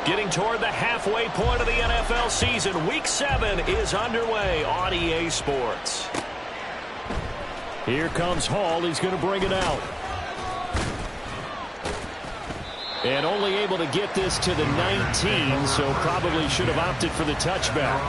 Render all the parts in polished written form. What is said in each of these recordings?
Getting toward the halfway point of the NFL season. Week 7 is underway on EA Sports. Here comes Hall. He's going to bring it out. And only able to get this to the 19, so probably should have opted for the touchback.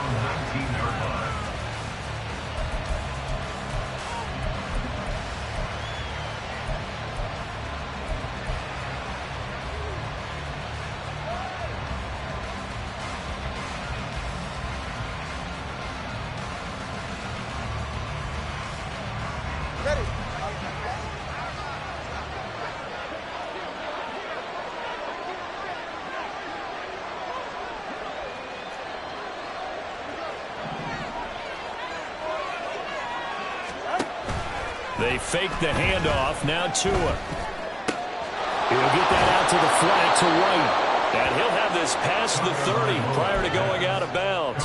They fake the handoff. Now Tua. He'll get that out to the flat to White. And he'll have this past the 30 prior to going out of bounds.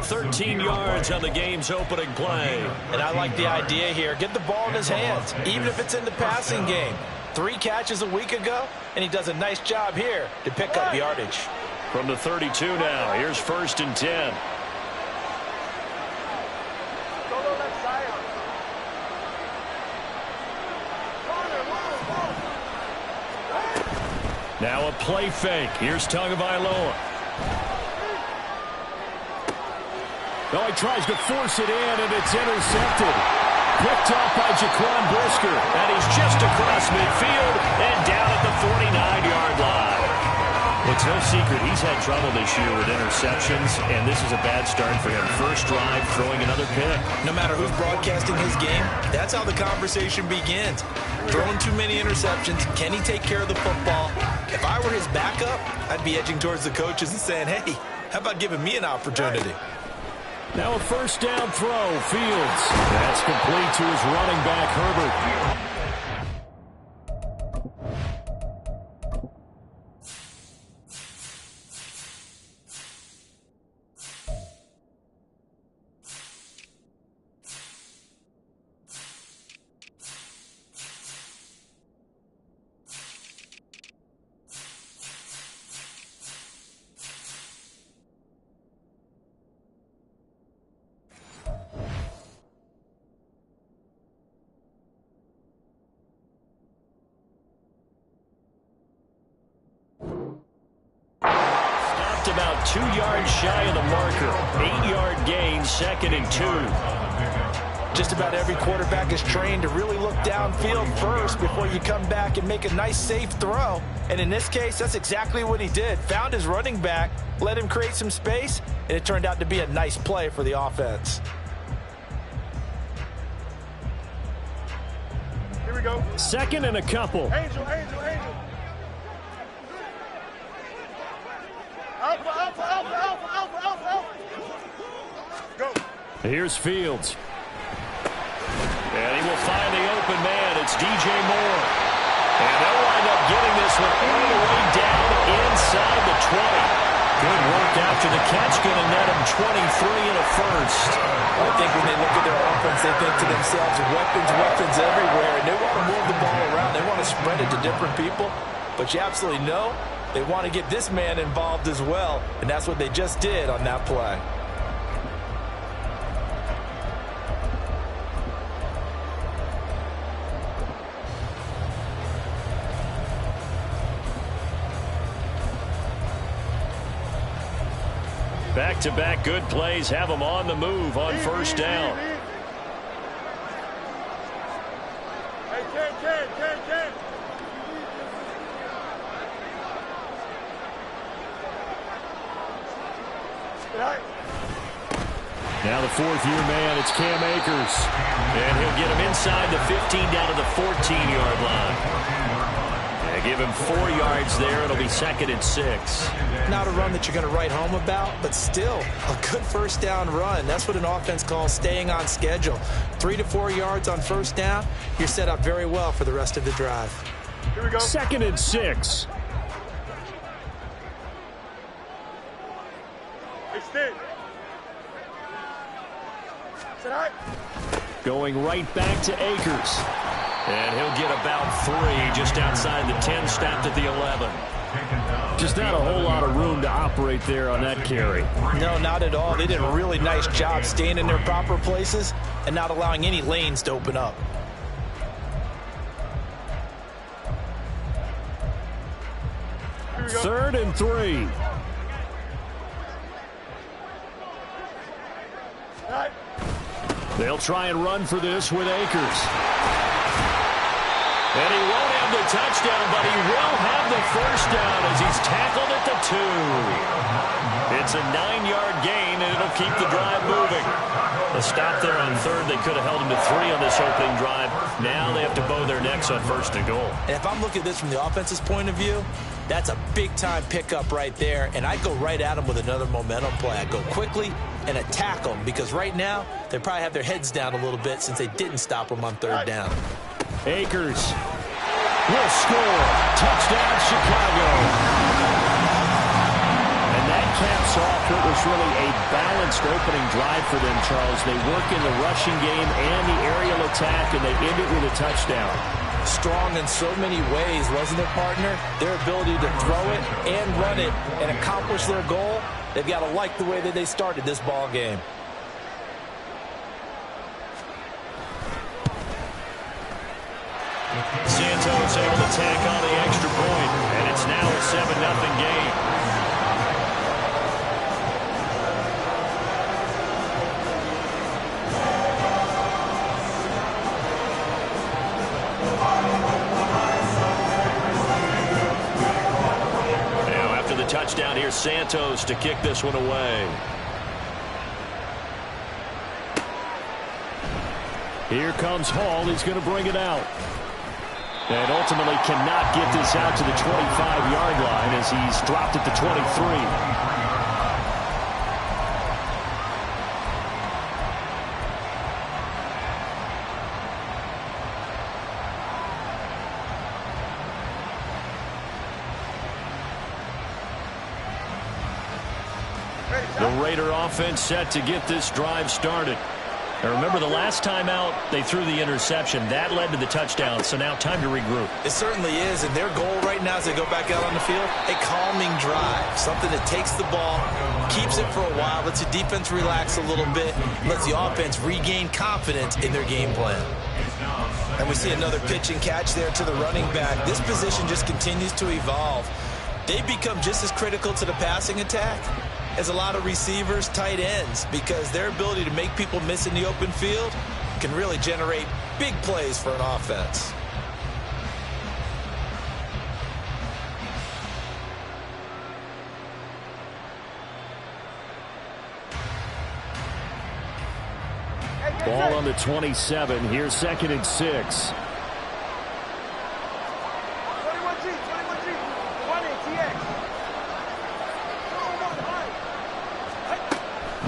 13 yards on the game's opening play. And I like the idea here. Get the ball in his hands, even if it's in the passing game. 3 catches a week ago, and he does a nice job here to pick up yardage. From the 32 now, here's 1st and 10. Now a play fake. Here's Tagovailoa. Oh, he tries to force it in, and it's intercepted. Picked off by Jaquan Brisker. And he's just across midfield and down at the 49-yard line. It's no secret he's had trouble this year with interceptions, and this is a bad start for him. First drive, throwing another pick. No matter who's broadcasting his game, that's how the conversation begins. Throwing too many interceptions. Can he take care of the football? If I were his backup, I'd be edging towards the coaches and saying, hey, how about giving me an opportunity? Now a first down throw, Fields. That's complete to his running back, Herbert. About 2 yards shy of the marker. 8-yard gain, 2nd and 2. Just about every quarterback is trained to really look downfield first before you come back and make a nice, safe throw. And in this case, that's exactly what he did. Found his running back, let him create some space, and it turned out to be a nice play for the offense. Here we go. 2nd and a couple. Angel. Alpha. Go. Here's Fields. And he will find the open man. It's DJ Moore. And they'll wind up getting this one all the way down inside the 20. Good work after the catch. Going to net him 23 and a first. I think when they look at their offense, they think to themselves, weapons everywhere. And they want to move the ball around. They want to spread it to different people. But you absolutely know they want to get this man involved as well, and that's what they just did on that play. Back-to-back good plays have them on the move on first down. Hey, Ken. Now the 4th-year man, it's Cam Akers. And he'll get him inside the 15 down to the 14-yard line. And give him 4 yards there. It'll be 2nd and 6. Not a run that you're going to write home about, but still a good first down run. That's what an offense calls staying on schedule. 3 to 4 yards on first down. You're set up very well for the rest of the drive. Here we go. 2nd and 6. Extend. Going right back to Akers. And he'll get about 3 just outside the 10, stopped at the 11. Just not a whole lot of room to operate there on that carry. No, not at all. They did a really nice job staying in their proper places and not allowing any lanes to open up. Third and 3. They'll try and run for this with Akers. And he won't have the touchdown, but he will have the first down as he's tackled at the 2. It's a 9-yard gain, and it'll keep the drive moving. A stop there on third. They could have held him to 3 on this opening drive. Now they have to bow their necks on first and goal. And if I'm looking at this from the offense's point of view, that's a big-time pickup right there, and I go right at them with another momentum play. I go quickly and attack them because right now they probably have their heads down a little bit since they didn't stop them on third down. Akers will score. Touchdown, Chicago. And that caps off what was really a balanced opening drive for them, Charles. They work in the rushing game and the aerial attack, and they end it with a touchdown. Strong in so many ways, wasn't it, partner? Their ability to throw it and run it and accomplish their goal, they've got to like the way that they started this ball game. Santos able to tack on the extra point, and it's now a 7-0 game. Touchdown here, Santos to kick this one away. Here comes Hall. He's going to bring it out. And ultimately cannot get this out to the 25-yard line as he's dropped at the 23. The Raider offense set to get this drive started. Now remember, the last time out, they threw the interception. That led to the touchdown, so now time to regroup. It certainly is, and their goal right now as they go back out on the field, a calming drive, something that takes the ball, keeps it for a while, lets the defense relax a little bit, lets the offense regain confidence in their game plan. And we see another pitch and catch there to the running back. This position just continues to evolve. They become just as critical to the passing attack as a lot of receivers, tight ends, because their ability to make people miss in the open field can really generate big plays for an offense. Ball on the 27. Here's 2nd and 6.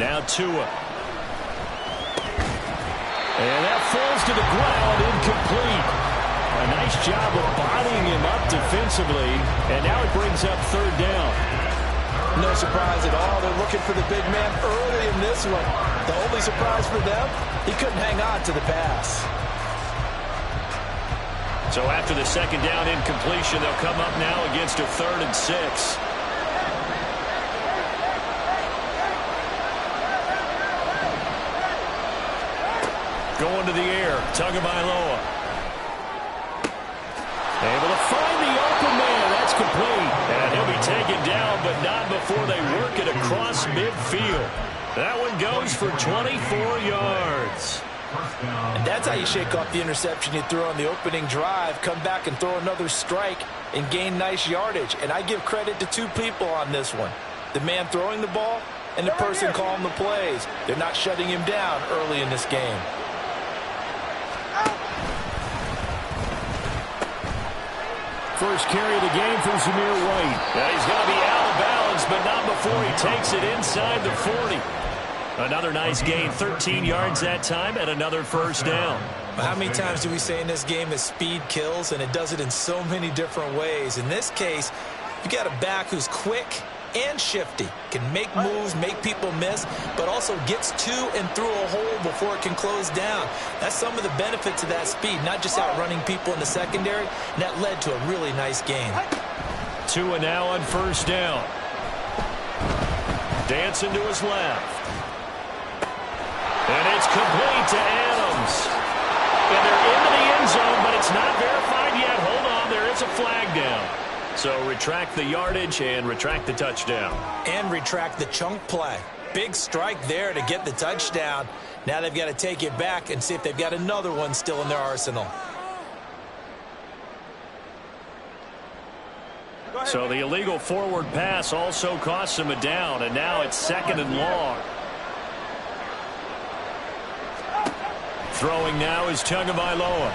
Now Tua. And that falls to the ground, incomplete. A nice job of bodying him up defensively, and now it brings up 3rd down. No surprise at all. They're looking for the big man early in this one. The only surprise for them, he couldn't hang on to the pass. So after the 2nd down incompletion, they'll come up now against a 3rd and 6. Going to the air, Tagovailoa. Able to find the open man. That's complete. And he'll be taken down, but not before they work it across midfield. That one goes for 24 yards. And that's how you shake off the interception you threw on the opening drive, come back and throw another strike and gain nice yardage. And I give credit to 2 people on this one. The man throwing the ball and the person calling the plays. They're not shutting him down early in this game. First carry of the game for Zamir White. Now he's going to be out of bounds, but not before he takes it inside the 40. Another nice gain, 13 yards that time, and another first down. How many times do we say in this game that speed kills, and it does it in so many different ways? In this case, you got a back who's quick and shifty, can make moves, make people miss, but also gets to and through a hole before it can close down. That's some of the benefits of that speed, not just outrunning people in the secondary, and that led to a really nice game. Tua now on first down. Dancing to his left. And it's complete to Adams. And they're into the end zone, but it's not verified yet. Hold on, there is a flag down. So retract the yardage and retract the touchdown. And retract the chunk play. Big strike there to get the touchdown. Now they've got to take it back and see if they've got another one still in their arsenal. So the illegal forward pass also costs him a down, and now it's 2nd and long. Throwing now is Tagovailoa.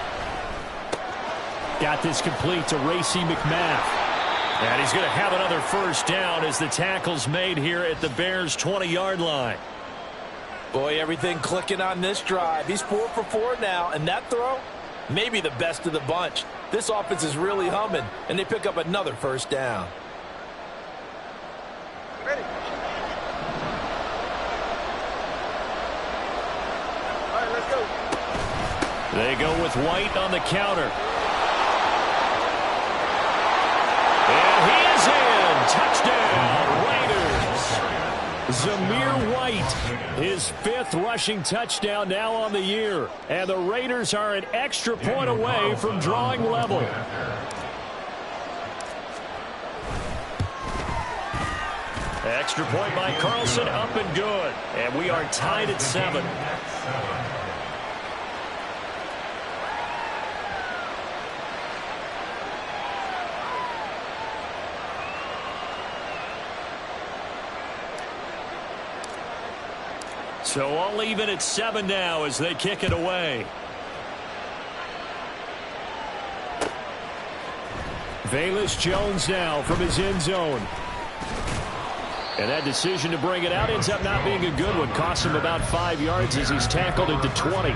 Got this complete to Racey McMath. And he's going to have another first down as the tackle's made here at the Bears' 20-yard line. Boy, everything clicking on this drive. He's 4 for 4 now, and that throw, maybe the best of the bunch. This offense is really humming, and they pick up another first down. Ready. All right, let's go. They go with White on the counter. And he is in. Touchdown, Raiders. Zamir White, his 5th rushing touchdown now on the year. And the Raiders are an extra point away from drawing level. Extra point by Carlson, up and good. And we are tied at 7. So all even at 7 now as they kick it away. Velus Jones now from his end zone. And that decision to bring it out ends up not being a good one. Costs him about 5 yards as he's tackled at the 20.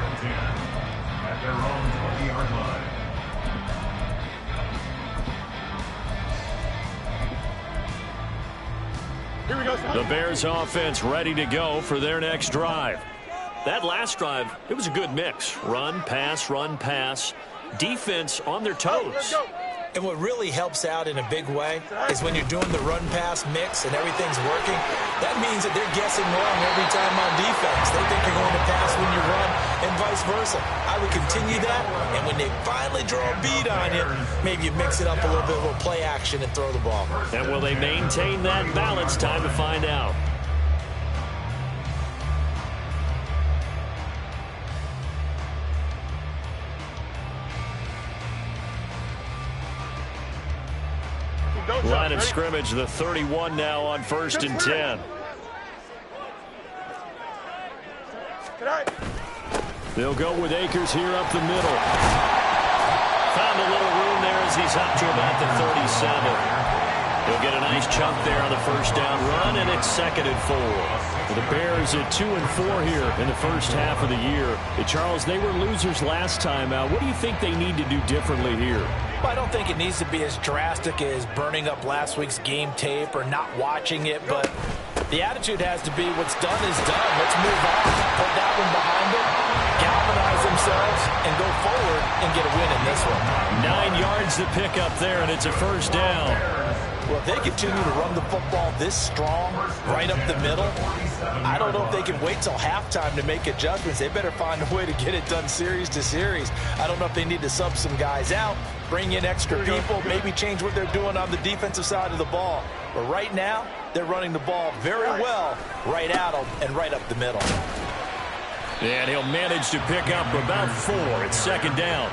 Here we go. The Bears offense ready to go for their next drive. That last drive, it was a good mix. Run, pass, defense on their toes. Let's go. And what really helps out in a big way is when you're doing the run-pass mix and everything's working, that means that they're guessing wrong every time on defense. They think you're going to pass when you run and vice versa. I would continue that, and when they finally draw a bead on you, maybe you mix it up a little bit, a little play action and throw the ball. And will they maintain that balance? Time to find out. Line of scrimmage, the 31 now on 1st and 10. They'll go with Akers here up the middle. Found a little room there as he's up to about the 37. He'll get a nice chunk there on the first down run, and it's 2nd and 4. The Bears at 2 and 4 here in the first half of the year. Charles, they were losers last time out. What do you think they need to do differently here? Well, I don't think it needs to be as drastic as burning up last week's game tape or not watching it, but the attitude has to be what's done is done. Let's move on, put that one behind them, galvanize themselves, and go forward and get a win in this one. 9 yards to pick up there, and it's a first down. Well, if they continue to run the football this strong, right up the middle, I don't know if they can wait till halftime to make adjustments. They better find a way to get it done series to series. I don't know if they need to sub some guys out, bring in extra people, maybe change what they're doing on the defensive side of the ball. But right now, they're running the ball very well right at them and right up the middle. And he'll manage to pick up about 4. It's 2nd down.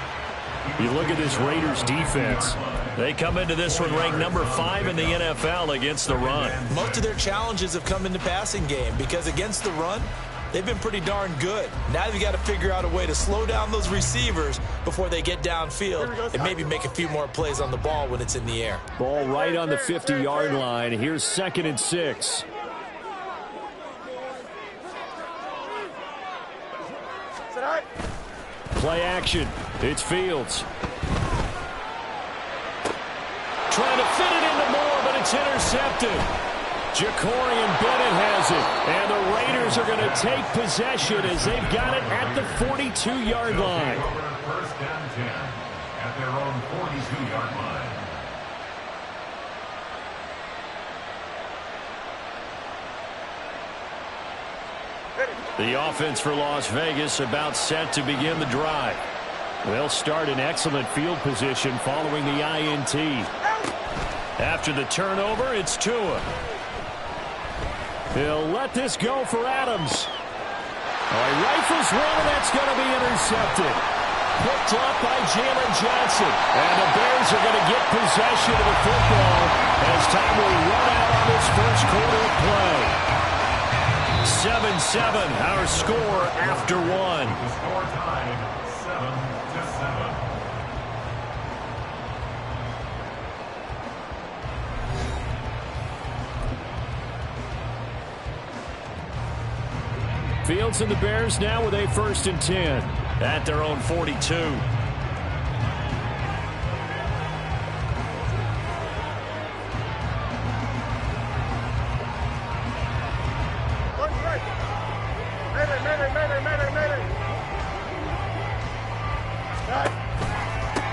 You look at this Raiders defense. They come into this one ranked number 5 in the NFL against the run. Most of their challenges have come in the passing game because against the run, they've been pretty darn good. Now they've got to figure out a way to slow down those receivers before they get downfield and maybe make a few more plays on the ball when it's in the air. Ball right on the 50-yard line. Here's 2nd and 6. Play action. It's Fields. Trying to fit it into Moore, but it's intercepted. Jacorian Bennett has it. And the Raiders are going to take possession as they've got it at the 42-yard line. First down 10 at their own 42-yard line. The offense for Las Vegas about set to begin the drive. They'll start in excellent field position following the INT. After the turnover, it's Tua. He'll let this go for Adams. He rifles one, and that's going to be intercepted. Picked up by Jalen Johnson. And the Bears are going to get possession of the football as time will run out on this first quarter of play. 7-7, our score after one. The score tied 7-7. Fields and the Bears now with a 1st and 10 at their own 42.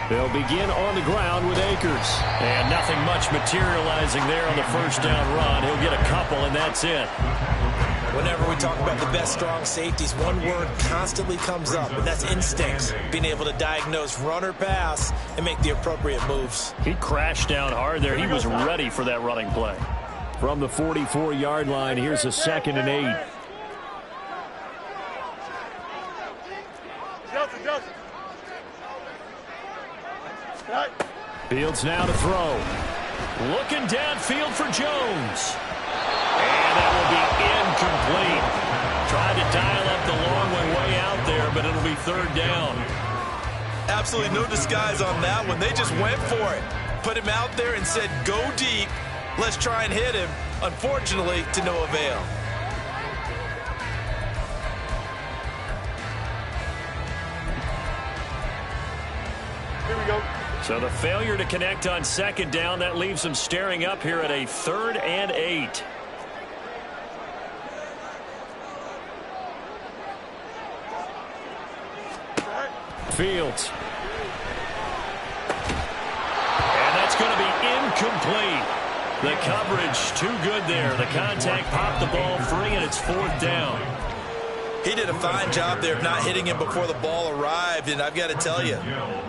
They'll begin on the ground with Akers. And nothing much materializing there on the first down run. He'll get a couple, and that's it. Whenever we talk about the best strong safeties, one word constantly comes up, and that's instincts. Being able to diagnose run or pass and make the appropriate moves. He crashed down hard there. He was ready for that running play. From the 44-yard line, here's a 2nd and 8. Fields now to throw. Looking downfield for Jones. And that will be incomplete. Tried to dial up the long way out there, but it'll be 3rd down. Absolutely no disguise on that one. They just went for it. Put him out there and said, go deep. Let's try and hit him. Unfortunately, to no avail. Here we go. So the failure to connect on 2nd down, that leaves them staring up here at a 3rd and 8. Fields. And that's going to be incomplete. The coverage too good there. The contact popped the ball free, and it's 4th down. He did a fine job there of not hitting him before the ball arrived, and I've got to tell you,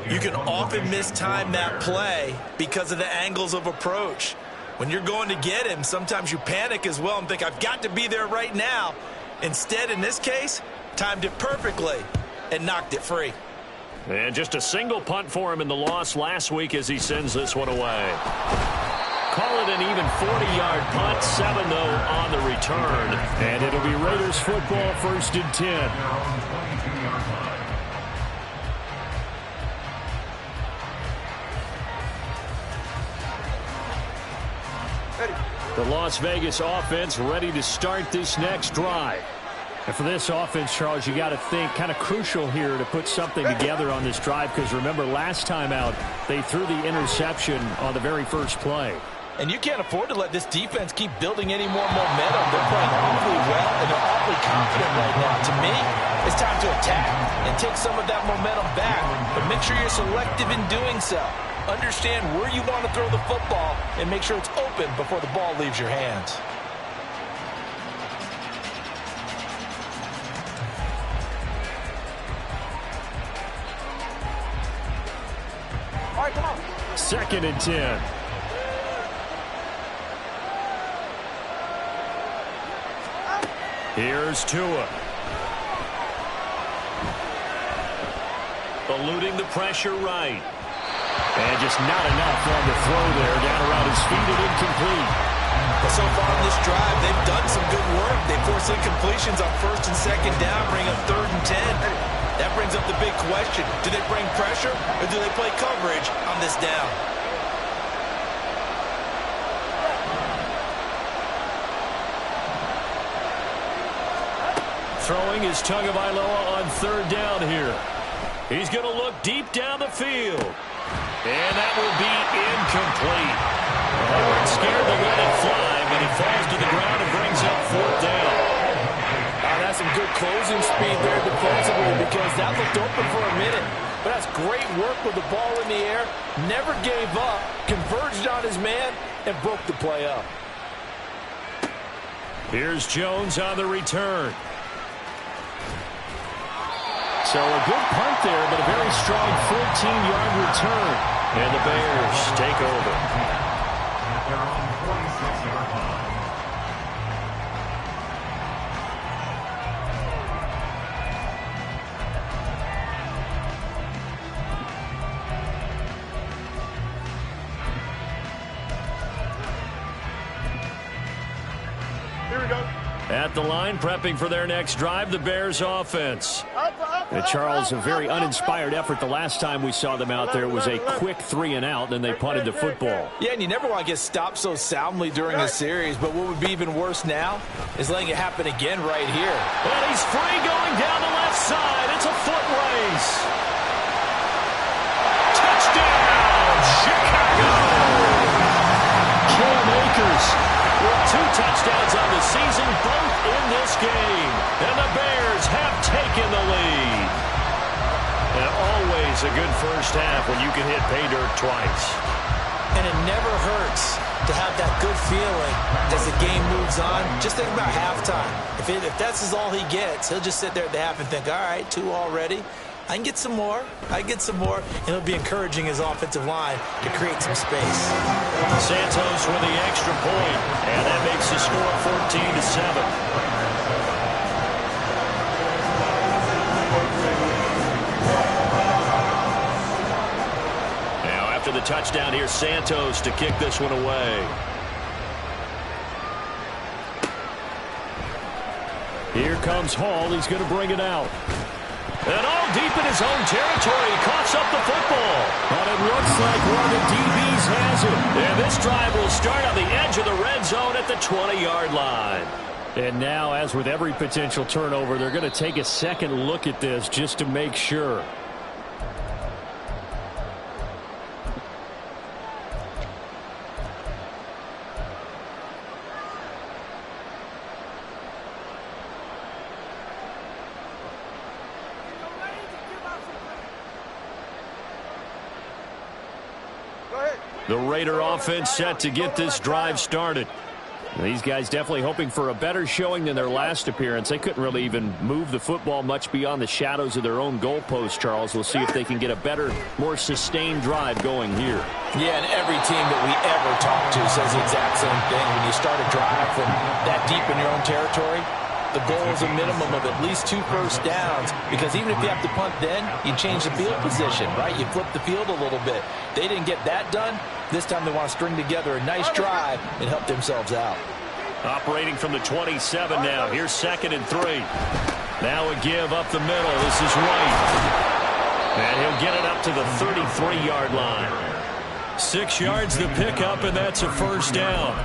you can often mistime that play because of the angles of approach. When you're going to get him, sometimes you panic as well and think, I've got to be there right now. Instead, in this case, timed it perfectly and knocked it free. And just a single punt for him in the loss last week as he sends this one away. Call it an even 40-yard punt, 7 though on the return. And it'll be Raiders football, 1st and 10. The Las Vegas offense ready to start this next drive. And for this offense, Charles, you got to think kind of crucial here to put something together on this drive, because remember last time out they threw the interception on the very first play. And you can't afford to let this defense keep building any more momentum. They're playing awfully well, and they're awfully confident right now. To me, it's time to attack and take some of that momentum back. But make sure you're selective in doing so. Understand where you want to throw the football and make sure it's open before the ball leaves your hands. All right, come on. 2nd and 10. Here's Tua. Eluding the pressure right. And just not enough on the throw there. Down around his feet and incomplete. But so far in this drive, they've done some good work. They force incompletions on 1st and 2nd down, bring up 3rd and 10. That brings up the big question. Do they bring pressure or do they play coverage on this down? Throwing is Tagovailoa on 3rd down here. He's going to look deep down the field. And that will be incomplete. They weren't scared to let it fly, but it falls to the ground and brings up 4th down. That's some good closing speed there defensively, because that looked open for a minute. But that's great work with the ball in the air. Never gave up, converged on his man, and broke the play up. Here's Jones on the return. So a good punt there, but a very strong 14-yard return. And the Bears take over. At their own 46-yard line. Here we go. At the line, prepping for their next drive, the Bears offense. And Charles, a very uninspired effort the last time we saw them out there. It was a quick 3-and-out, and then they punted the football. Yeah, and you never want to get stopped so soundly during a series, but what would be even worse now is letting it happen again right here. And he's free going down the left side. It's a foot race. Touchdown, Chicago! Cam Akers with 2 touchdowns on the season, both in this game. And the Bears have taken the lead. And always a good first half when you can hit pay dirt twice. And it never hurts to have that good feeling as the game moves on. Just think about halftime. If that's all he gets, he'll just sit there at the half and think, all right, 2 already. I can get some more. And it'll be encouraging his offensive line to create some space. Santos with the extra point, and that makes the score 14-7. Now after the touchdown, here's Santos to kick this one away. Here comes Hall. He's going to bring it out. And all deep in his own territory, he coughs up the football. But it looks like one of the DBs has it. And this drive will start on the edge of the red zone at the 20-yard line. And now, as with every potential turnover, they're going to take a second look at this just to make sure. The Raider offense set to get this drive started. These guys definitely hoping for a better showing than their last appearance. They couldn't really even move the football much beyond the shadows of their own goalpost, Charles. We'll see if they can get a better, more sustained drive going here. Yeah, and every team that we ever talk to says the exact same thing. When you start a drive from that deep in your own territory, the goal is a minimum of at least 2 first downs, because even if you have to punt then, you change the field position, right? You flip the field a little bit. They didn't get that done. This time they want to string together a nice drive and help themselves out. Operating from the 27 now. Here's 2nd and 3. Now a give up the middle. This is White. And he'll get it up to the 33-yard line. 6 yards to pick up, and that's a first down.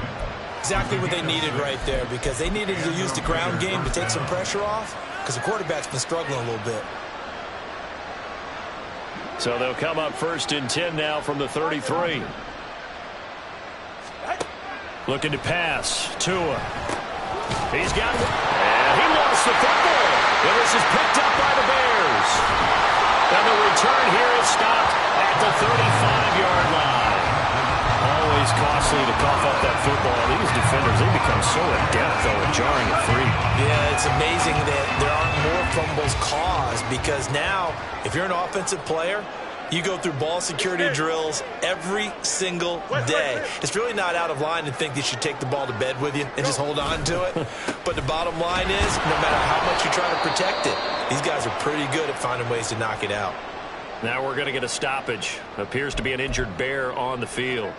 Exactly what they needed right there, because they needed to use the ground game to take some pressure off, because the quarterback's been struggling a little bit. So they'll come up 1st and 10 now from the 33. Looking to pass. Tua. He's got it. And he lost the football. And this is picked up by the Bears. And the return here is stopped at the 35-yard line. Always costly to cough up that football. These defenders, they become so adept, though, at jarring it free. Yeah, it's amazing that there aren't more fumbles caused, because now, if you're an offensive player, you go through ball security drills every single day. It's really not out of line to think that you should take the ball to bed with you and just hold on to it. But the bottom line is, no matter how much you try to protect it, these guys are pretty good at finding ways to knock it out. Now we're going to get a stoppage. Appears to be an injured Bear on the field.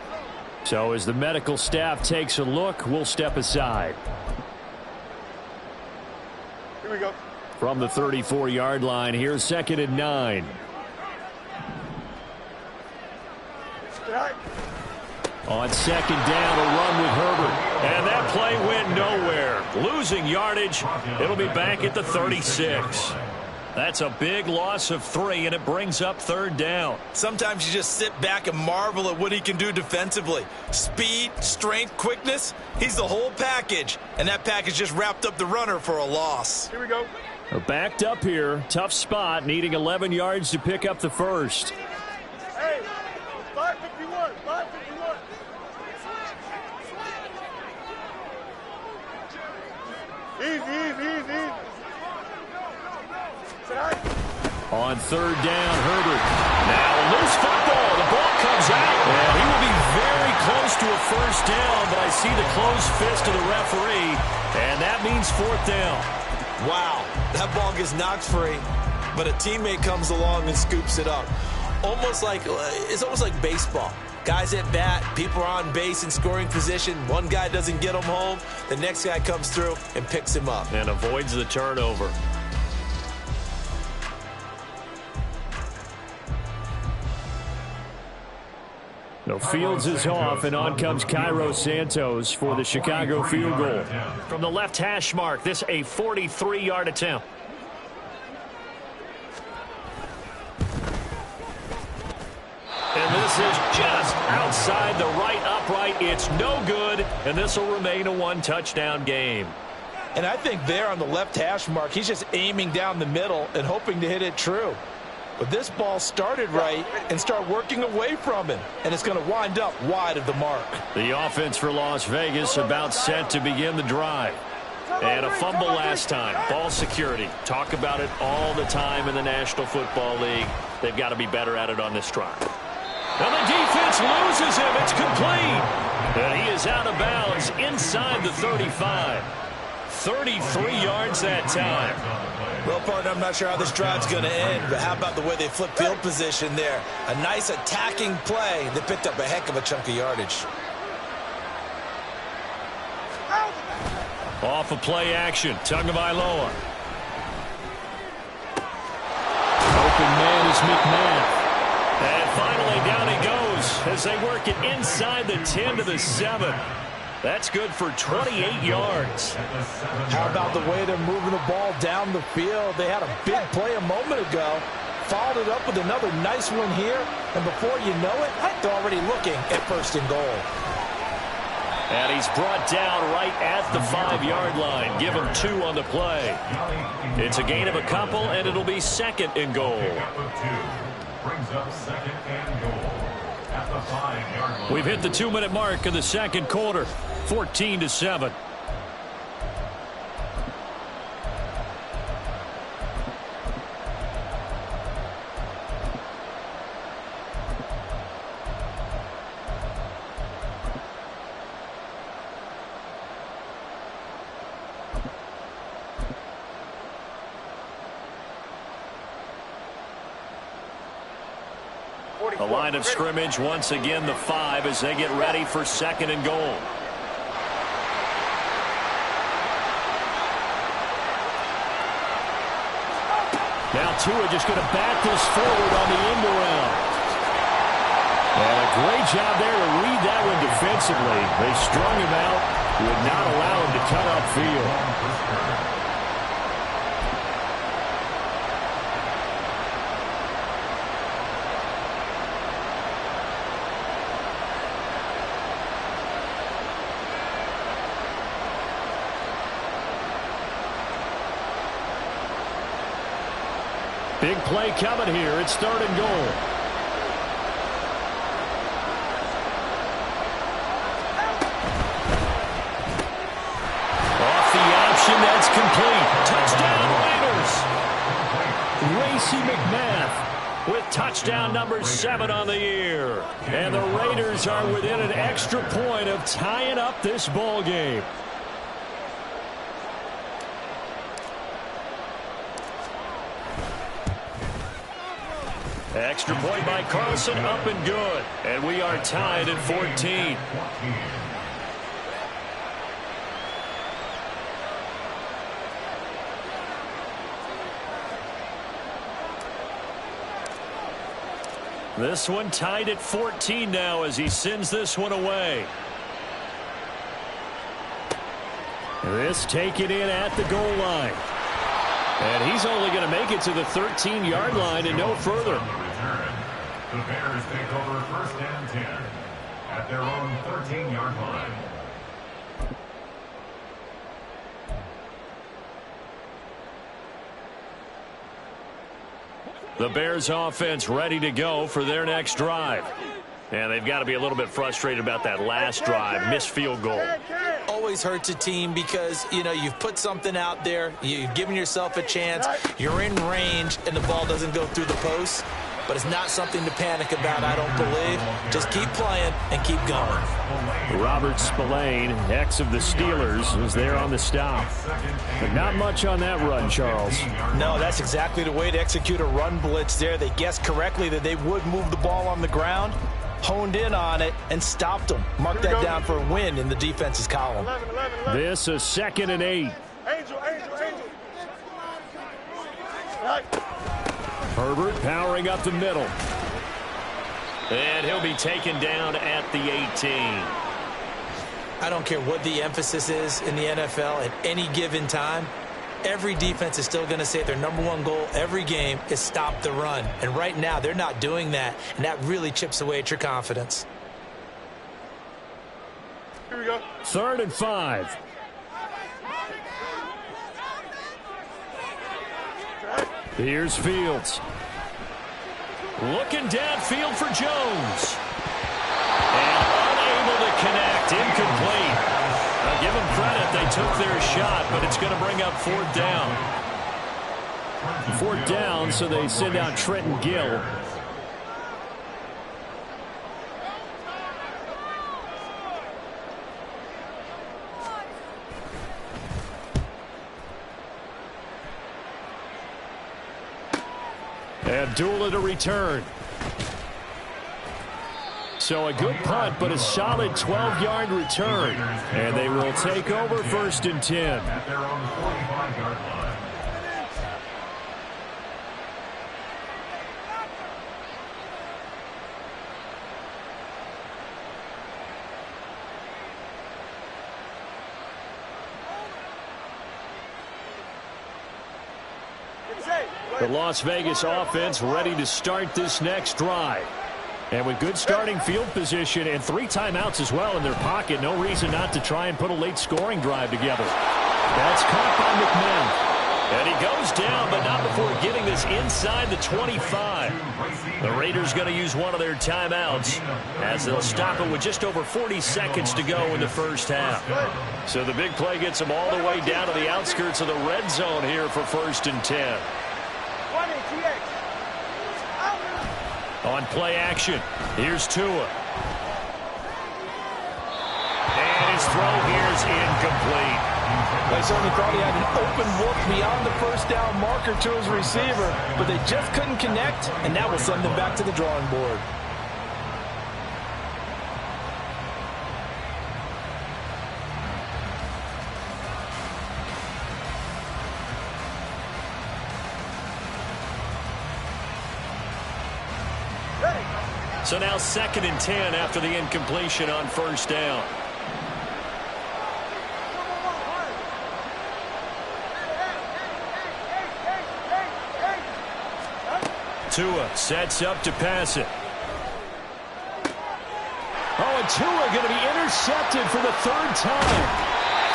So as the medical staff takes a look, we'll step aside. Here we go. From the 34-yard line, here's 2nd and 9. On 2nd down, a run with Herbert. And that play went nowhere. Losing yardage. It'll be back at the 36. That's a big loss of 3, and it brings up 3rd down. Sometimes you just sit back and marvel at what he can do defensively. Speed, strength, quickness, he's the whole package. And that package just wrapped up the runner for a loss. Here we go. We're backed up here. Tough spot, needing 11 yards to pick up the first. Hey, 551, 551. Easy. Sit down. On third down, Herbert. Now a loose football. The ball comes out. And he will be very close to a first down, but I see the closed fist of the referee, and that means fourth down. Wow, that ball gets knocked free, but a teammate comes along and scoops it up. It's almost like baseball. Guys at bat, people are on base in scoring position. One guy doesn't get him home. The next guy comes through and picks him up. And avoids the turnover. No, Fields is off, and on comes Cairo Santos for the Chicago field goal. From the left hash mark, this a 43-yard attempt. And this is just outside the right upright. It's no good, and this will remain a one-touchdown game. And I think there on the left hash mark, he's just aiming down the middle and hoping to hit it true. But this ball started right and started working away from him, and it's going to wind up wide of the mark. The offense for Las Vegas about set to begin the drive. And a fumble last time. Ball security. Talk about it all the time in the National Football League. They've got to be better at it on this drive. And the defense loses him. It's complete. And he is out of bounds inside the 35. 33 yards that time. Well, partner, I'm not sure how this drive's going to end, but how about the way they flip field position there? A nice attacking play that picked up a heck of a chunk of yardage. Off of play action. Tagovailoa. Open man is McMahon. And finally down he goes as they work it inside the 10 to the 7. That's good for 28 yards. How about the way they're moving the ball down the field? They had a big play a moment ago. Followed it up with another nice one here. And before you know it, they're already looking at first and goal. And he's brought down right at the 5-yard line. Give him 2 on the play. It's a gain of a couple, and it'll be second and goal. Brings up second and goal at the 5-yard line. We've hit the 2-minute mark of the second quarter. 14-7. The line of scrimmage once again the 5 as they get ready for second and goal. Now Tua just going to bat this forward on the end around. And a great job there to read that one defensively. They strung him out, would not allow him to cut upfield. Big play coming here. It's third and goal. Off the option, that's complete. Touchdown Raiders. Racey McMath with touchdown number 7 on the year. And the Raiders are within an extra point of tying up this ball game. Extra point by Carlson, up and good. And we are tied at 14. This one tied at 14 now as he sends this one away. This taken in at the goal line. And he's only going to make it to the 13-yard line and no further. The Bears take over first and 10 at their own 13-yard line. The Bears offense ready to go for their next drive. And they've got to be a little bit frustrated about that last drive, missed field goal. always hurts a team because, you know, you've put something out there, you've given yourself a chance, you're in range, and the ball doesn't go through the post. But it's not something to panic about, I don't believe. Just keep playing and keep going. Robert Spillane, ex of the Steelers, was there on the stop. But not much on that run, Charles. No, that's exactly the way to execute a run blitz there. They guessed correctly that they would move the ball on the ground, honed in on it, and stopped them. Mark that down for a win in the defense's column. 11. This a 2nd and 8. Angel. Right. Herbert powering up the middle. And he'll be taken down at the 18. I don't care what the emphasis is in the NFL at any given time. Every defense is still going to say their #1 goal every game is stop the run. And right now, they're not doing that, and that really chips away at your confidence. Here we go. 3rd and 5. Here's Fields. Looking downfield for Jones. And unable to connect. Incomplete. I'll give them credit. They took their shot, but it's going to bring up 4th down. 4th down, so they send out Trenton Gill. Abdullah to return. So a good punt, but a solid 12-yard return. And they will take over 1st and 10. At their own 45-yard line. The Las Vegas offense ready to start this next drive. And with good starting field position and 3 timeouts as well in their pocket, no reason not to try and put a late scoring drive together. That's caught by McMahon. And he goes down, but not before getting this inside the 25. The Raiders going to use one of their timeouts as they'll stop it with just over 40 seconds to go in the first half. So the big play gets them all the way down to the outskirts of the red zone here for 1st and 10. On play action, here's Tua. And his throw here is incomplete. I certainly thought he had an open look beyond the first down marker to his receiver, but they just couldn't connect, and that will send them back to the drawing board. So now 2nd and 10 after the incompletion on 1st down. Tua sets up to pass it. Oh, and Tua going to be intercepted for the 3rd time.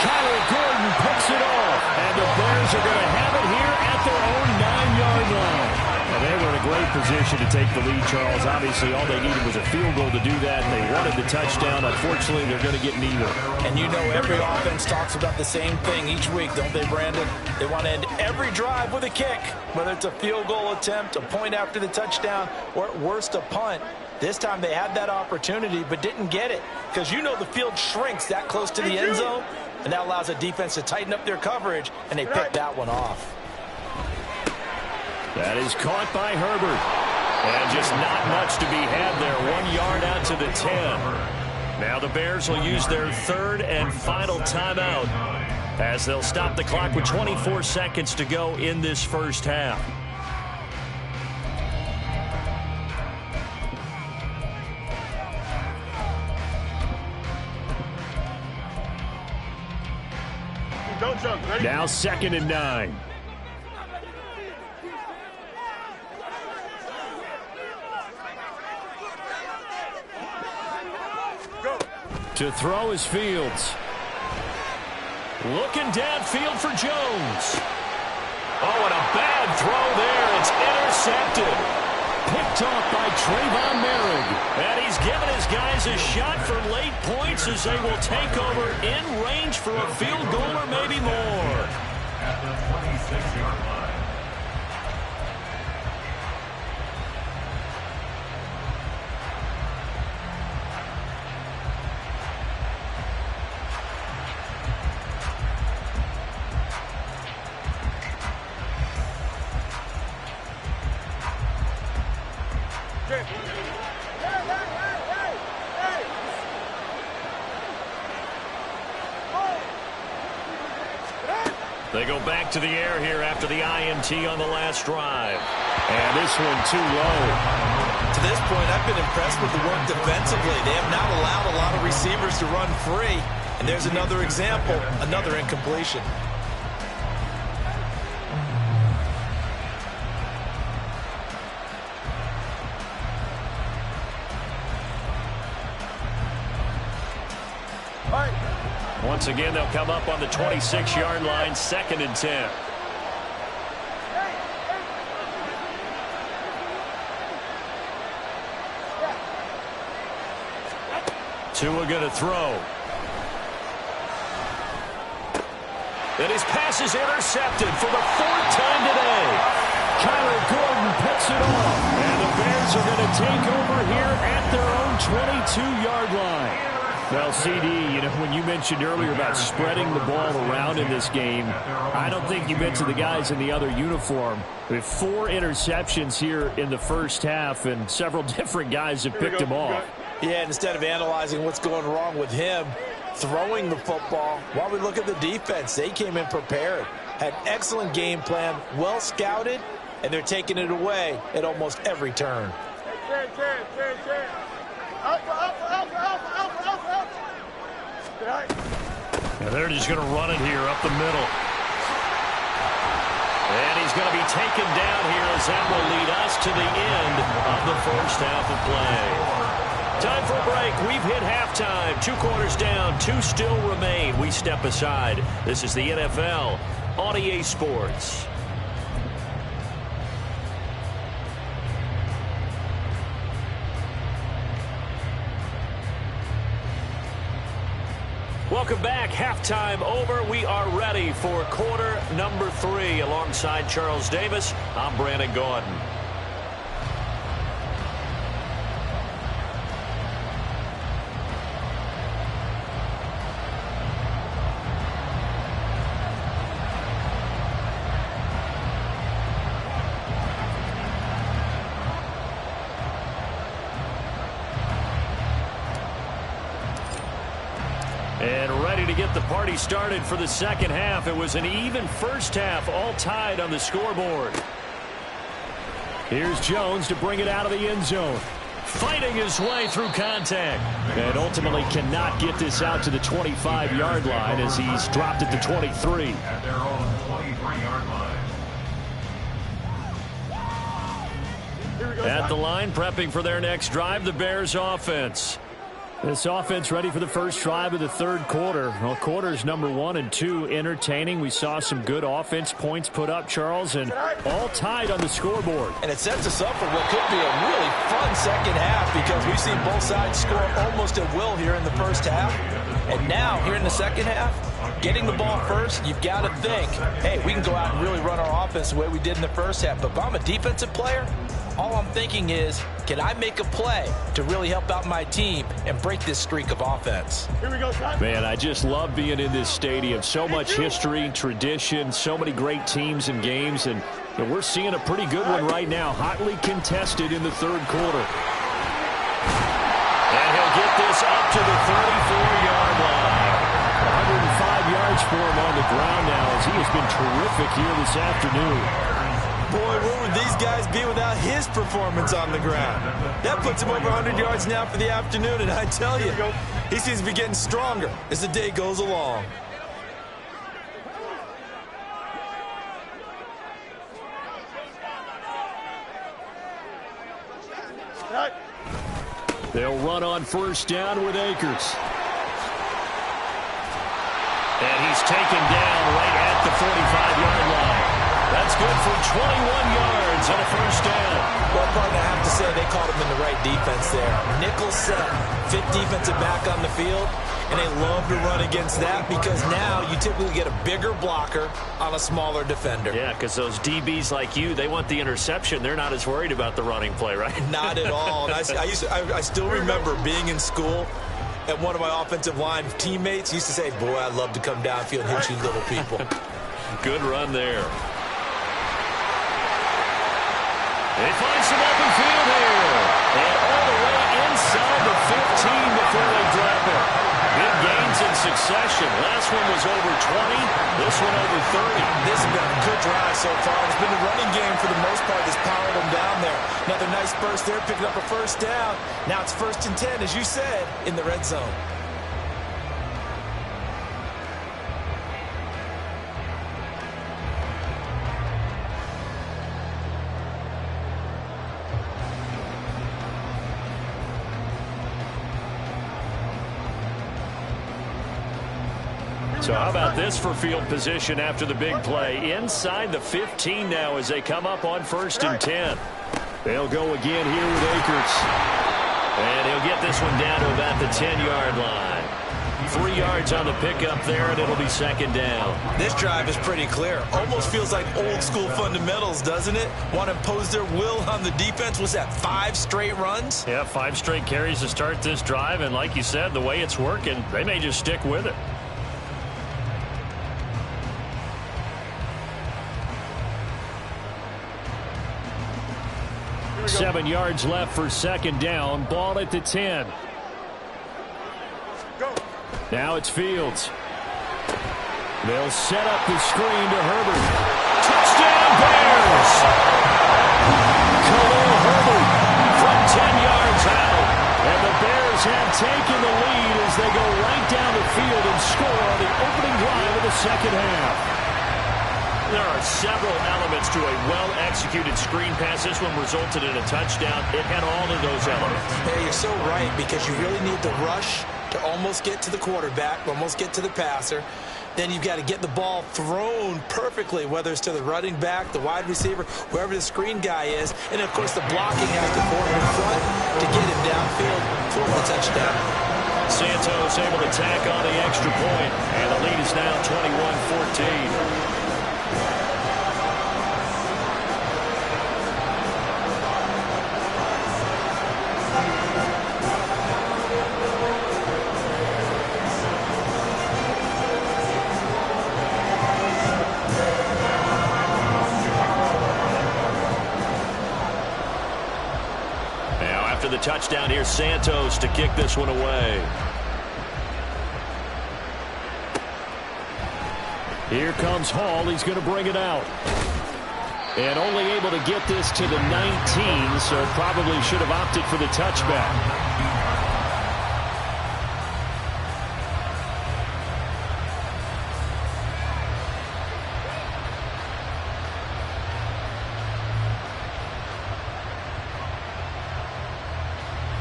Kyler Gordon picks it off. And the Bears are going to have it here at their own 9-yard line. And they were in a great position to take the lead, Charles. Obviously, all they needed was a field goal to do that, and they wanted the touchdown. Unfortunately, they're going to get neither. And you know every offense talks about the same thing each week, don't they, Brandon? They want to end every drive with a kick, whether it's a field goal attempt, a point after the touchdown, or at worst, a punt. This time they had that opportunity but didn't get it because you know the field shrinks that close to the end zone, and that allows a defense to tighten up their coverage, and they picked that one off. That is caught by Herbert. And just not much to be had there. 1 yard out to the 10. Now the Bears will use their 3rd and final timeout as they'll stop the clock with 24 seconds to go in this first half. Don't jump. Ready? Now 2nd and 9. To throw is Fields. Looking downfield for Jones. Oh, and a bad throw there. It's intercepted. Picked off by Trayvon Merrick. And he's given his guys a shot for late points as they will take over in range range for a field goal or maybe more. At the 26-yard line. They go back to the air here after the INT on the last drive. And this one too low. To this point, I've been impressed with the work defensively. They have not allowed a lot of receivers to run free. And there's another example, another incompletion. Once again, they'll come up on the 26-yard line, 2nd and 10. Tua going to throw. And his pass is intercepted for the 4th time today. Kyler Gordon picks it off. And the Bears are going to take over here at their own 22-yard line. Well, CD, you know, when you mentioned earlier about spreading the ball around in this game, I don't think you mentioned the guys in the other uniform. We have 4 interceptions here in the first half, and several different guys have picked him off. Yeah, instead of analyzing what's going wrong with him throwing the football, while we look at the defense, they came in prepared, had excellent game plan, well scouted, and they're taking it away at almost every turn. And they're just going to run it here up the middle. And he's going to be taken down here as that will lead us to the end of the first half of play. Time for a break. We've hit halftime. 2 quarters down, 2 still remain. We step aside. This is the NFL on EA Sports. Welcome back. Halftime over. We are ready for quarter number 3. Alongside Charles Davis, I'm Brandon Gaudin. And ready to get the party started for the second half. It was an even first half, all tied on the scoreboard. Here's Jones to bring it out of the end zone. Fighting his way through contact. And ultimately cannot get this out to the 25-yard line as he's dropped at the 23. At their own 23-yard line. At the line, prepping for their next drive, the Bears offense. This offense ready for the first drive of the third quarter. Well, quarters number 1 and 2 entertaining. We saw some good offense points put up, Charles, and all tied on the scoreboard. And it sets us up for what could be a really fun second half because we've seen both sides score almost at will here in the first half. And now, here in the second half, getting the ball first, you've got to think, hey, we can go out and really run our offense the way we did in the first half. But if I'm a defensive player, all I'm thinking is, can I make a play to really help out my team and break this streak of offense? Here we go, Sean. Man, I just love being in this stadium. So much history, tradition, so many great teams and games, and we're seeing a pretty good one right now, hotly contested in the third quarter. And he'll get this up to the 34-yard line. 105 yards for him on the ground now as he has been terrific here this afternoon. Boy, where would these guys be without his performance on the ground? That puts him over 100 yards now for the afternoon, and I tell you, he seems to be getting stronger as the day goes along. They'll run on first down with Akers. And he's taken down right at the 45-yard line. That's good for 21 yards yards and a first down. Well, partner, I have to say they caught him in the right defense there. Nickel set, fifth defensive back on the field, and they love to run against that because now you typically get a bigger blocker on a smaller defender. Yeah, because those DBs like you, they want the interception. They're not as worried about the running play, right? Not at all. And I still remember being in school, and one of my offensive line teammates used to say, boy, I'd love to come downfield and hit you little people. Good run there. They find some open field here. And all the way inside the 15 before they drop it. Big gains in succession. Last one was over 20. This one over 30. This has been a good drive so far. It's been the running game for the most part that's powered them down there. Another nice burst there, picking up a first down. Now it's 1st and 10, as you said, in the red zone. So how about this for field position after the big play? Inside the 15 now as they come up on 1st and 10. They'll go again here with Akers. And he'll get this one down to about the 10-yard line. 3 yards on the pickup there, and it'll be 2nd down. This drive is pretty clear. Almost feels like old school fundamentals, doesn't it? Want to impose their will on the defense. Was that 5 straight runs? Yeah, 5 straight carries to start this drive, and like you said, the way it's working, they may just stick with it. Seven yards left for 2nd down. Ball at the 10. Go. Now it's Fields. They'll set up the screen to Herbert. Touchdown Bears! Khalil Herbert from 10 yards out. And the Bears have taken the lead as they go right down the field and score on the opening drive of the 2nd half. There are several elements to a well-executed screen pass. This one resulted in a touchdown. It had all of those elements. Hey, you're so right, because you really need the rush to almost get to the quarterback, almost get to the passer. Then you've got to get the ball thrown perfectly, whether it's to the running back, the wide receiver, whoever the screen guy is. And, of course, the blocking has to form in front to get him downfield for the touchdown. Santos able to tack on the extra point, and the lead is now 21-14. The touchdown here, Santos to kick this one away. Here comes Hall. He's going to bring it out. And only able to get this to the 19, so probably should have opted for the touchback.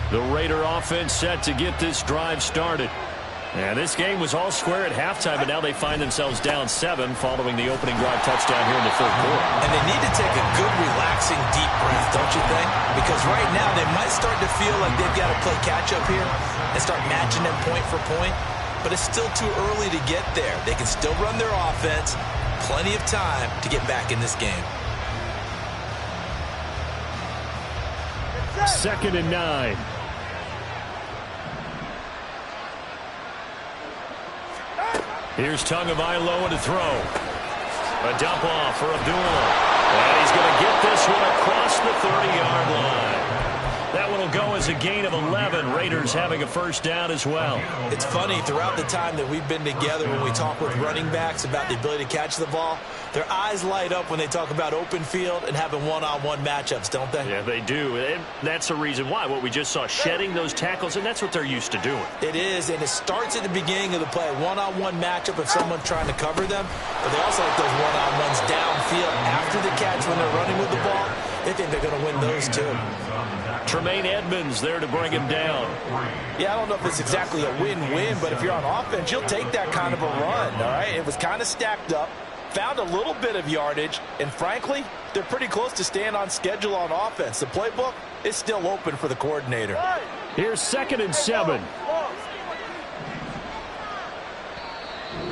The Raider offense set to get this drive started. And this game was all square at halftime, but now they find themselves down 7 following the opening drive touchdown here in the 3rd quarter. And they need to take a good, relaxing, deep breath, don't you think? Because right now they might start to feel like they've got to play catch-up here and start matching them point for point. But it's still too early to get there. They can still run their offense. Plenty of time to get back in this game. 2nd and 9. Here's Tagovailoa to throw. A dump off for Abdullah. And he's going to get this one across the 30-yard line. That one will go as a gain of 11. Raiders having a first down as well. It's funny, throughout the time that we've been together, when we talk with running backs about the ability to catch the ball, their eyes light up when they talk about open field and having one-on-one matchups, don't they? Yeah, they do. And that's the reason why. What we just saw, shedding those tackles, and that's what they're used to doing. It is, and it starts at the beginning of the play. One-on-one matchup if someone's trying to cover them, but they also like those one-on-ones downfield after the catch when they're running with the ball. They think they're going to win those, too. Tremaine Edmonds there to bring him down. Yeah, I don't know if it's exactly a win-win, but if you're on offense, you'll take that kind of a run, all right? It was kind of stacked up. found a little bit of yardage, and frankly, they're pretty close to staying on schedule on offense. The playbook is still open for the coordinator. Here's 2nd and 7.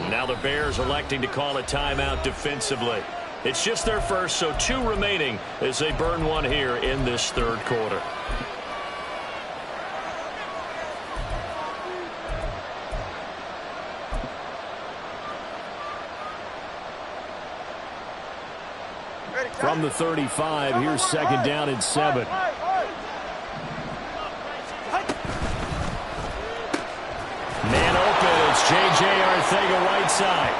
Now the Bears electing to call a timeout defensively. It's just their first, so 2 remaining as they burn one here in this 3rd quarter. From the 35, here's 2nd down and 7. Man open, it's J.J. Arcega-Whiteside.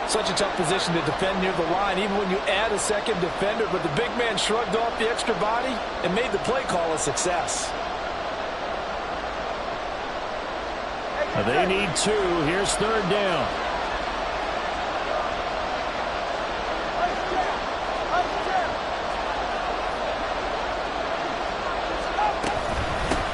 Such a tough position to defend near the line, even when you add a second defender, but the big man shrugged off the extra body and made the play call a success. They need 2. Here's 3rd down.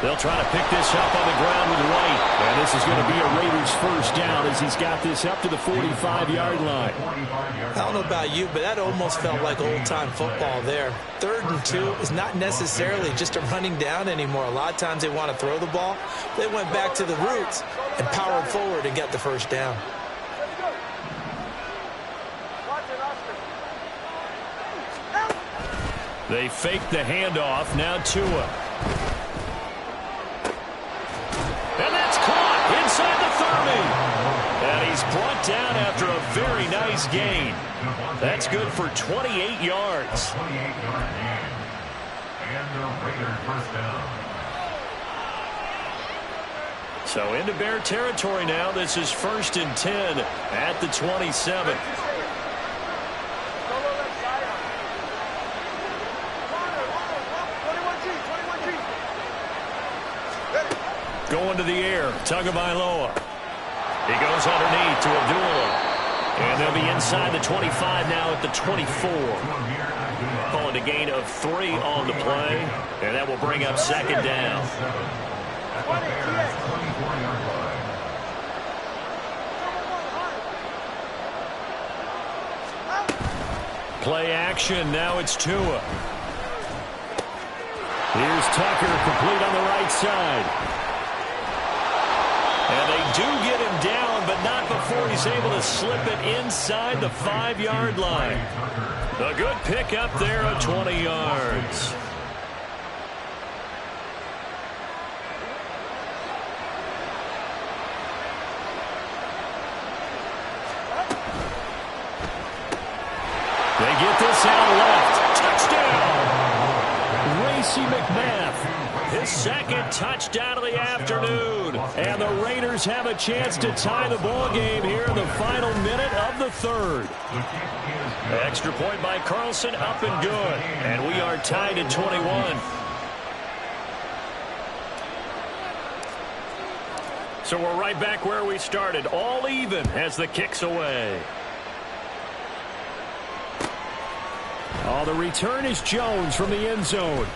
They'll try to pick this up on the ground with White. And this is going to be a Raiders first down as he's got this up to the 45-yard line. I don't know about you, but that almost felt like old-time football there. 3rd and 2 is not necessarily just a running down anymore. A lot of times they want to throw the ball. They went back to the roots and powered forward and got the first down. They fake the handoff. Now Tua. And that's caught inside the 30. And he's brought down after a very nice gain. That's good for 28 yards. 28-yard gain. And the Raiders first down. So into Bear territory now. This is 1st and 10 at the 27. Going to the air, Tagovailoa. He goes underneath to Abdullah. And they'll be inside the 25 now at the 24. Calling a gain of 3 on the play. And that will bring up 2nd down. Play action, now it's Tua. Here's Tucker, complete on the right side. And they do get him down, but not before he's able to slip it inside the 5-yard line. A good pickup there of 20 yards. They get this out left. Touchdown! Racey McMath. His 2nd touchdown of the afternoon. And the Raiders have a chance to tie the ball game here in the final minute of the 3rd. Extra point by Carlson, up and good. And we are tied at 21. So we're right back where we started. All even as the kick's away. Oh, the return is Jones from the end zone.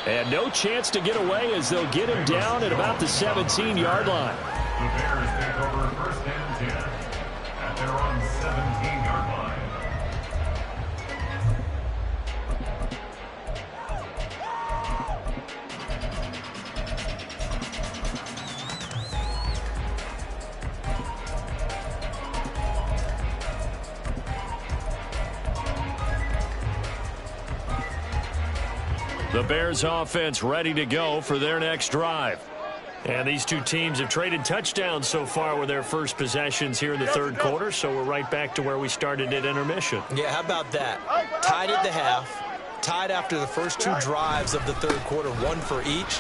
And no chance to get away as they'll get him down at about the 17-yard line. The Bears take over 1st and 10 at their own 17-yard line. The Bears offense ready to go for their next drive. And these two teams have traded touchdowns so far with their first possessions here in the 3rd quarter, so we're right back to where we started at intermission. Yeah, how about that? Tied at the half, tied after the first 2 drives of the 3rd quarter, 1 for each.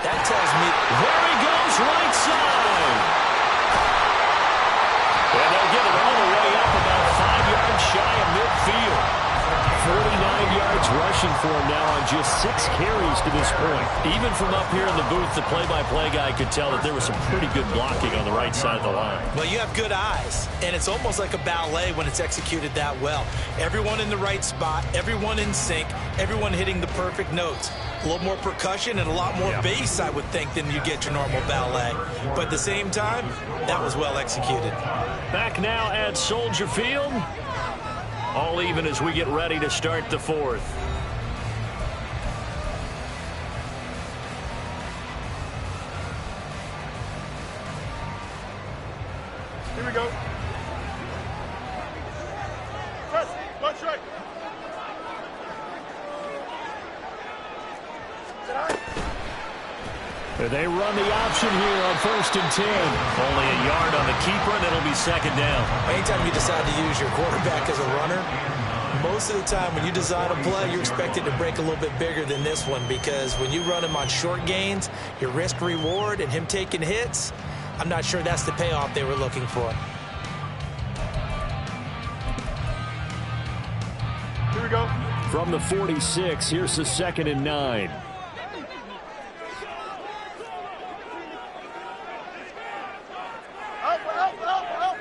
That tells me... There he goes, right side! And they'll get it all the way up about 5 yards shy of midfield. 49 yards rushing for him now on just 6 carries to this point. Even from up here in the booth, the play-by-play guy could tell that there was some pretty good blocking on the right side of the line. Well, you have good eyes, and it's almost like a ballet when it's executed that well. Everyone in the right spot, everyone in sync, everyone hitting the perfect notes. A little more percussion and a lot more bass, I would think, than you get your normal ballet. But at the same time, that was well executed. Back now at Soldier Field. All even as we get ready to start the fourth. Here we go. Press. One strike. They run the option here on 1st and 10. Only a yard on the keeper, and it'll be 2nd down. Anytime you decide to use your quarterback as a runner, most of the time when you design a play, you're expected to break a little bit bigger than this one, because when you run him on short gains, your risk-reward and him taking hits, I'm not sure that's the payoff they were looking for. Here we go. From the 46, here's the 2nd and 9. Out.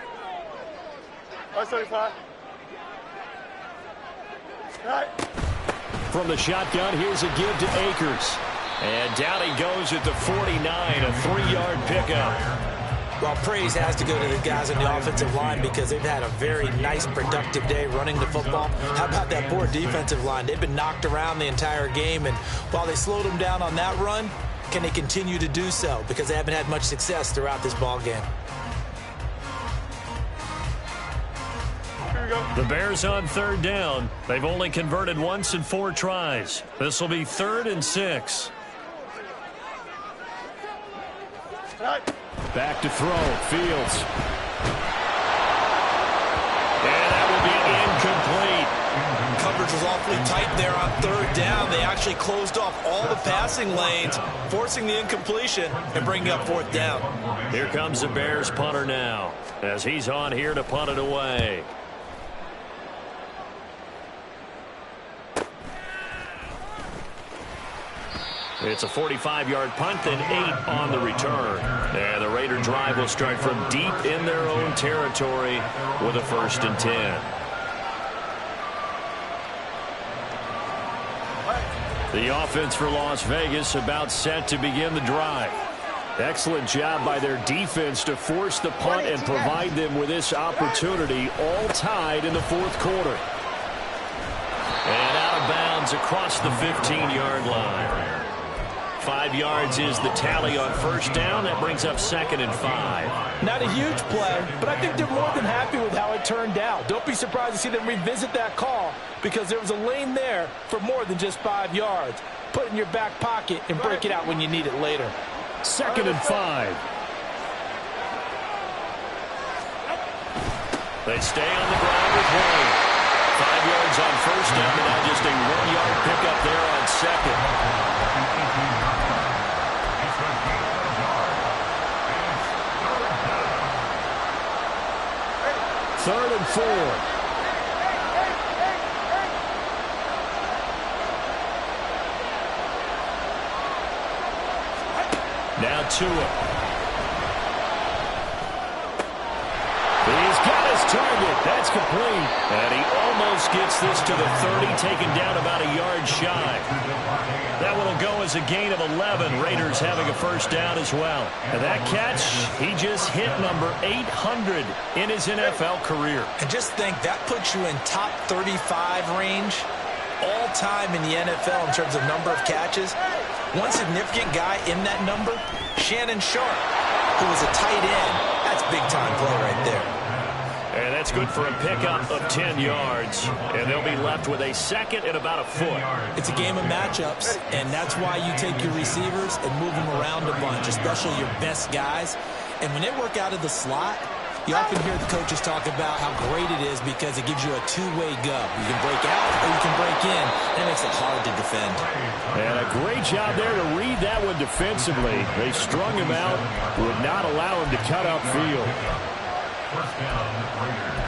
575. Right. From the shotgun, here's a give to Akers. And down he goes at the 49, a 3-yard pickup. Well, praise has to go to the guys on the offensive line because they've had a very nice, productive day running the football. How about that poor defensive line? They've been knocked around the entire game, and while they slowed them down on that run, can they continue to do so? Because they haven't had much success throughout this ball game. Here we go. The Bears on 3rd down. They've only converted once in 4 tries. This will be 3rd and 6. Right. Back to throw. Fields. And that will be incomplete. Coverage was awfully tight there on 3rd down. They actually closed off all the passing lanes, forcing the incompletion and bringing up 4th down. Here comes the Bears punter now, as he's on here to punt it away. It's a 45-yard punt, then 8 on the return. And the Raider drive will start from deep in their own territory with a 1st and 10. The offense for Las Vegas about set to begin the drive. Excellent job by their defense to force the punt and provide them with this opportunity, all tied in the 4th quarter. And out of bounds across the 15-yard line. 5 yards is the tally on 1st down. That brings up 2nd and 5. Not a huge play, but I think they're more than happy with how it turned out. Don't be surprised to see them revisit that call, because there was a lane there for more than just 5 yards. Put it in your back pocket and break it out when you need it later. 2nd and 5. They stay on the ground with Wayne. 5 yards on 1st down, and now just a 1-yard pickup there on 2nd. 3rd and 4. Now Tua. He's got his target. That's complete. And he almost gets this to the 30, taken down about a yard shy. That one will go as a gain of 11. Raiders having a 1st down as well. And that catch, he just hit number 800 in his NFL career. And just think, that puts you in top 35 range all time in the NFL in terms of number of catches. One significant guy in that number, Shannon Sharp, who was a tight end. That's big-time play right there. And that's good for a pickup of 10 yards. And they'll be left with a 2nd and about a foot. It's a game of matchups, and that's why you take your receivers and move them around a bunch, especially your best guys. And when they work out of the slot, you often hear the coaches talk about how great it is because it gives you a two-way go. You can break out or you can break in. That makes it hard to defend. And a great job there to read that one defensively. They strung him out, would not allow him to cut upfield. 1st down, Raiders.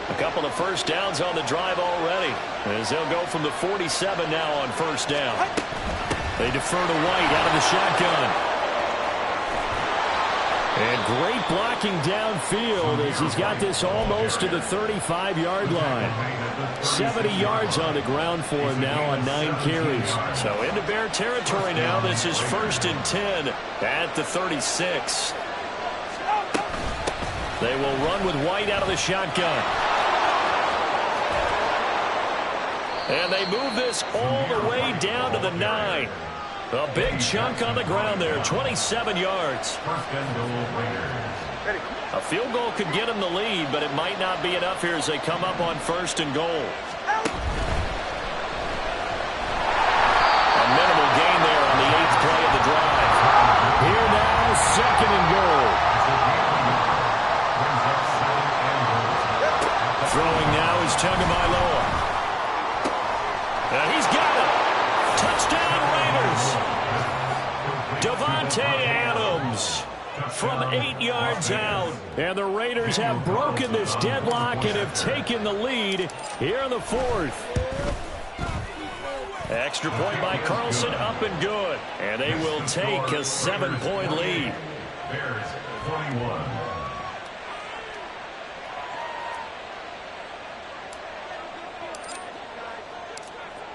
A couple of 1st downs on the drive already, as they'll go from the 47 now on 1st down. They defer to White out of the shotgun. And great blocking downfield as he's got this almost to the 35-yard line. 70 yards on the ground for him now on 9 carries. So into Bear territory now. This is 1st and 10 at the 36. They will run with White out of the shotgun. And they move this all the way down to the 9. A big chunk on the ground there, 27 yards. A field goal could get them the lead, but it might not be enough here as they come up on 1st and goal. A minimal gain there on the 8th play of the drive. Here now, 2nd and goal. Throwing now is Tagovailoa. And he's got it. Touchdown Raiders. Davante Adams from 8 yards out. And the Raiders have broken this deadlock and have taken the lead here in the 4th. Extra point by Carlson, up and good. And they will take a 7-point lead. Bears 41.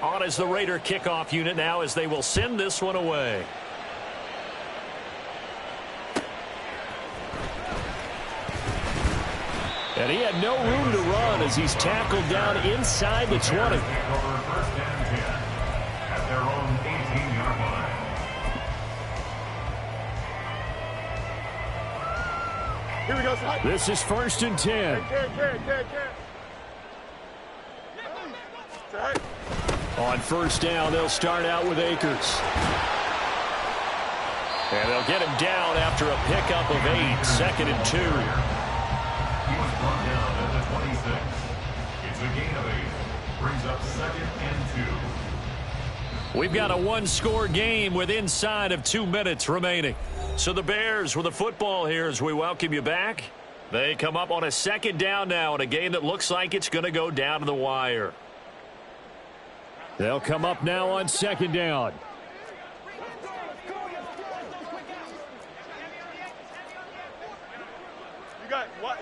On is the Raider kickoff unit now as they will send this one away. And he had no room to run as he's tackled down inside the 20. Over 1st and 10 at their own 18-yard line. Here we go, son. This is 1st and 10. Carry. Tight. On 1st down, they'll start out with Akers. And they'll get him down after a pickup of 8, 2nd and 2. He was brought down at the 26. It's a gain of 8. Brings up 2nd and 2. We've got a one-score game with inside of 2 minutes remaining. So the Bears with the football here as we welcome you back. They come up on a 2nd down now in a game that looks like it's going to go down to the wire. They'll come up now on 2nd down.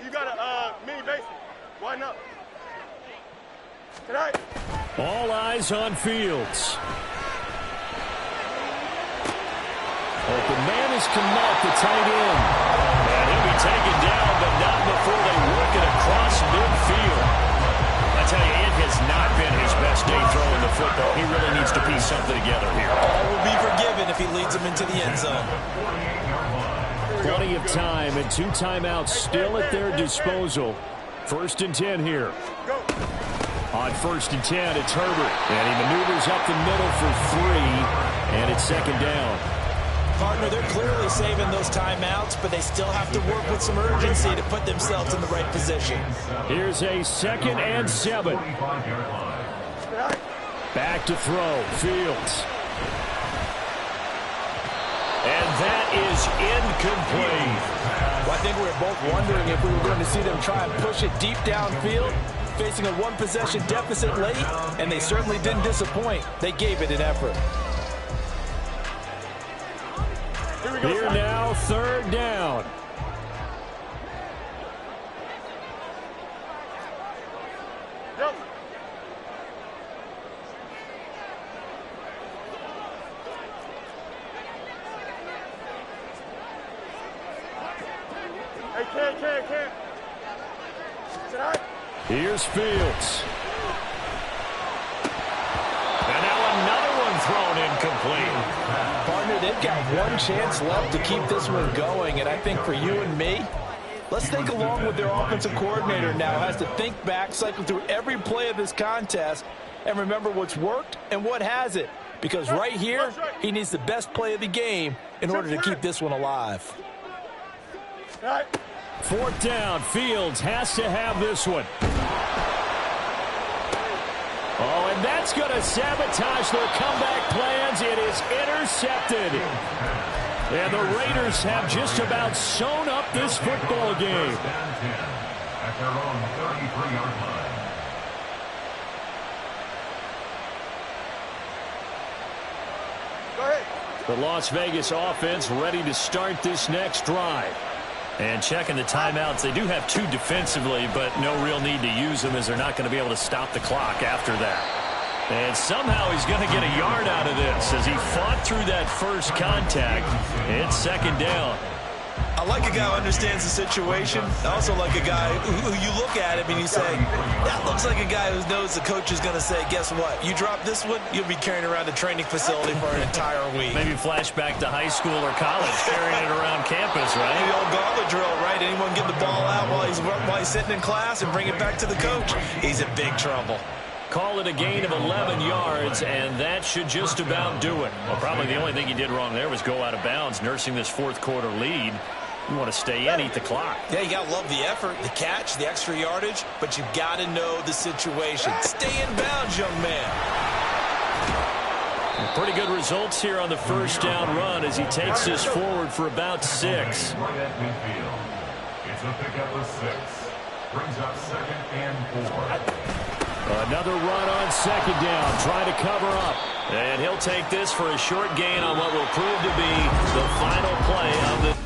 You got a mini basic. Why not? Tonight. All eyes on Fields. Open man has come out, the tight end. And he'll be taken down, but not before they work it across midfield. I tell you, it has not been his best day throwing the football. He really needs to piece something together here. All will be forgiven if he leads them into the end zone. Plenty of time and 2 timeouts still at their disposal. 1st and 10 here. On 1st and 10, it's Herbert. And he maneuvers up the middle for 3. And it's 2nd down. Partner, they're clearly saving those timeouts, but they still have to work with some urgency to put themselves in the right position. Here's a 2nd and 7. Back to throw. Fields. And that is incomplete. Well, I think we were both wondering if we were going to see them try and push it deep downfield, facing a one-possession deficit late, and they certainly didn't disappoint. They gave it an effort. Here now, 3rd down. Yep. Hey, can't. Tonight. Here's Fields. And now another one thrown incomplete. Partner, they've got one chance left to keep this one going, and I think for you and me, let's think along with their offensive coordinator now has to think back, cycle through every play of this contest, and remember what's worked and what hasn't. Because right here, he needs the best play of the game in order to keep this one alive. Tonight. 4th down. Fields has to have this one. Oh, and that's going to sabotage their comeback plans. It is intercepted. And the Raiders have just about sewn up this football game. At their own 33-yard line. Go ahead. The Las Vegas offense ready to start this next drive. And checking the timeouts, they do have 2 defensively, but no real need to use them as they're not going to be able to stop the clock after that. And somehow he's going to get a yard out of this as he fought through that first contact. It's second down. I like a guy who understands the situation. I also like a guy who you look at him and you say, that looks like a guy who knows the coach is going to say, guess what? You drop this one, you'll be carrying around the training facility for an entire week. Maybe flashback to high school or college, carrying it around campus, right? The old gauntlet drill, right? Anyone get the ball out while he's sitting in class and bring it back to the coach? He's in big trouble. Call it a gain of 11 yards, and that should just about do it. Well, probably the only thing he did wrong there was go out of bounds, nursing this fourth quarter lead. You want to stay in, eat the clock. Yeah, you got to love the effort, the catch, the extra yardage, but you've got to know the situation. Stay in bounds, young man. Pretty good results here on the first down run as he takes this forward for about 6. Right at midfield. It's a pickup of 6. Brings up 2nd and 4. Another run on second down, trying to cover up. And he'll take this for a short gain on what will prove to be the final play of the